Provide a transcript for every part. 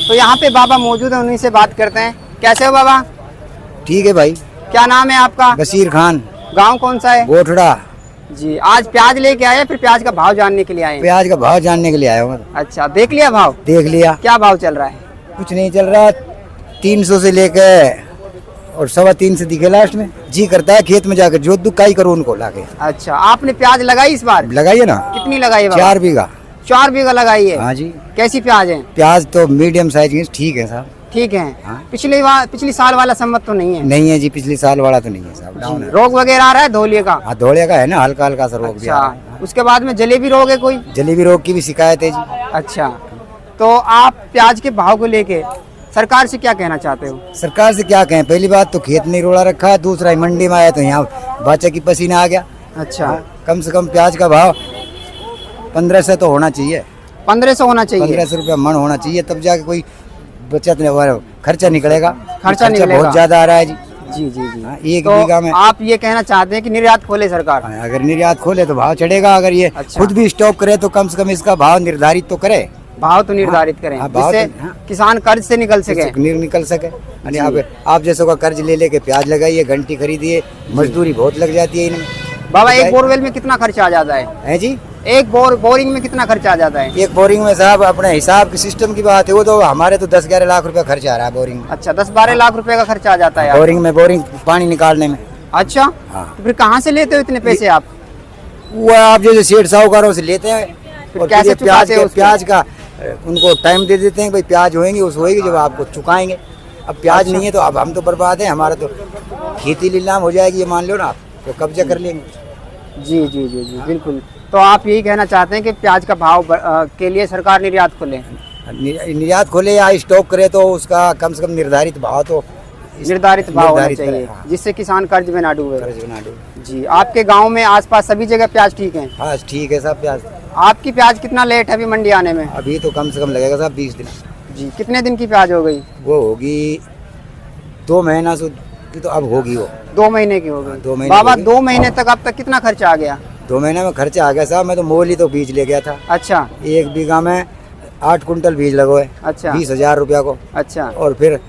तो यहाँ पे बाबा मौजूद है, उन्हीं से बात करते हैं। कैसे हो बाबा? ठीक है भाई। क्या नाम है आपका? बशीर खान। गांव कौन सा है? गोठड़ा। जी, आज प्याज लेके आए फिर प्याज का भाव जानने के लिए आए? प्याज का भाव जानने के लिए आया हूँ। अच्छा, देख लिया भाव? देख लिया। क्या भाव चल रहा है? कुछ नहीं चल रहा, 300 से लेके और 325 से दिखे लास्ट में। जी करता है खेत में जाकर जो दुकाई करो उनको लाके। अच्छा, आपने प्याज लगाई इस बार? लगाइए ना। कितनी लगाई है बाबा? 4 बीघा। 4 बीघा लगाई है? हाँ जी। कैसी प्याज है? प्याज तो मीडियम साइज की ठीक है साहब। ठीक है। हाँ। पिछली साल वाला सम्मत तो नहीं है? नहीं है जी, पिछले साल वाला तो नहीं है साहब, डाउन है। रोग वगैरह आ रहा है धोलिये का? हाँ, धोलिया का है ना, हल्का हल्का सा रोग भी आ रहा है। अच्छा, उसके बाद में जलेबी रोग है कोई? जलेबी रोग की भी शिकायत है जी। अच्छा, तो आप प्याज के भाव को लेके सरकार से क्या कहना चाहते हो? सरकार से क्या कहें, पहली बात तो खेत नहीं रोड़ा रखा है, दूसरा मंडी में आया तो यहाँ बाचा की पसीना आ गया। अच्छा, कम से कम प्याज का भाव 1500 तो होना चाहिए। 1500 होना चाहिए? 1500 रुपया मन होना चाहिए, तब जाके कोई बचत नहीं, खर्चा निकलेगा। खर्चा निकलेगा। बहुत ज्यादा आ रहा है जी। जी जी जी। एक तो बीघा में आप ये कहना चाहते हैं कि निर्यात खोले सरकार? अगर निर्यात खोले तो भाव चढ़ेगा, अगर ये अच्छा। खुद भी स्टॉक करे तो कम से कम इसका भाव निर्धारित तो करे। भाव तो निर्धारित करें, हाँ, भाव जिससे तो- हाँ। किसान कर्ज से निकल सके। निकल सके। आप जैसों का कर्ज ले लेके प्याज लगाइए, घंटी खरीदिए, मजदूरी बहुत लग जाती है इनमें। बाबा, एक बोरवेल में कितना खर्चा आ जाता है जी? एक बोरिंग में कितना खर्चा आ जाता है? एक बोरिंग में साहब अपने हिसाब के सिस्टम की बात है, वो तो हमारे तो 10-11 लाख रुपया खर्चा आ रहा है बोरिंग में। अच्छा, 10-12 लाख रुपए का खर्चा आ जाता है बोरिंग पानी निकालने में। अच्छा, हाँ। तो फिर कहाँ से लेते हो इतने पैसे आप? वो आप जैसे सेठ साहूकारों से लेते हैं फिर और कैसे फिर ये चुकाते हो उसको? प्याज का उनको टाइम दे देते हैं, भाई प्याज होएंगे उस होएगी जब आपको चुकाएंगे। अब प्याज अच्छा। नहीं है तो अब हम तो बर्बाद है, हमारा तो खेती नीलाम हो जाएगी, ये मान लो ना आप, तो कब्जा कर लेंगे। जी जी जी जी, बिल्कुल। तो आप यही कहना चाहते हैं कि प्याज का भाव के लिए सरकार निर्यात खोले? निर्यात खोले या स्टॉक करे तो उसका कम से कम निर्धारित भाव तो निर्धारित भाव होना निर्धारित चाहिए, करे, हाँ। जिससे किसान कर्ज में ना डूबे। कर्ज बना दो। जी, आपके गांव में आसपास सभी जगह प्याज ठीक है? हाँ ठीक है साहब। प्याज आपकी प्याज कितना लेट है अभी मंडी आने में? अभी तो कम से कम लगेगा साहब 20 दिन। जी, कितने दिन की प्याज हो गई? वो होगी 2 महीना से की, तो अब होगी वो 2 महीने की हो गई। 2 महीने बाबा, हो गई। 2 महीने तक अब तक कितना खर्चा आ गया? 2 महीने में खर्चा आ गया साहब। मैं तो मोल ही तो बीज ले गया था। अच्छा 1 बीघा में 8 कुंटल बीज लगवाए। अच्छा 20,000 रुपया को। अच्छा। और फिर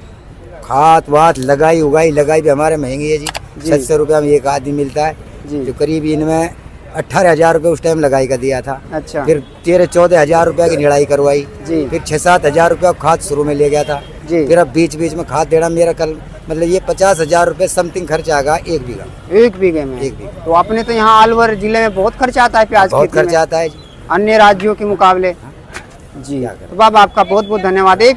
खाद वाद लगाई भी हमारे महंगी है जी। 700 रुपया में एक आदमी मिलता है जी। जो करीब इनमें 18,000 रुपये उस टाइम लगाई का दिया था। अच्छा। फिर 13-14 रुपया की निड़ाई करवाई जी। फिर 6-7 रुपया खाद शुरू में ले गया था जी। फिर अब बीच बीच में खाद देना मेरा कल मतलब ये 50,000 रुपये समथिंग खर्चा आ गया 1 बीघा। 1 बीघे में? 1 बीघा। तो अपने तो यहाँ अलवर जिले में बहुत खर्चा आता है प्याज बहुत खेती में, खर्चा आता है जी। अन्य राज्यों के मुकाबले। जी, तो बाबा आपका बहुत बहुत धन्यवाद। एक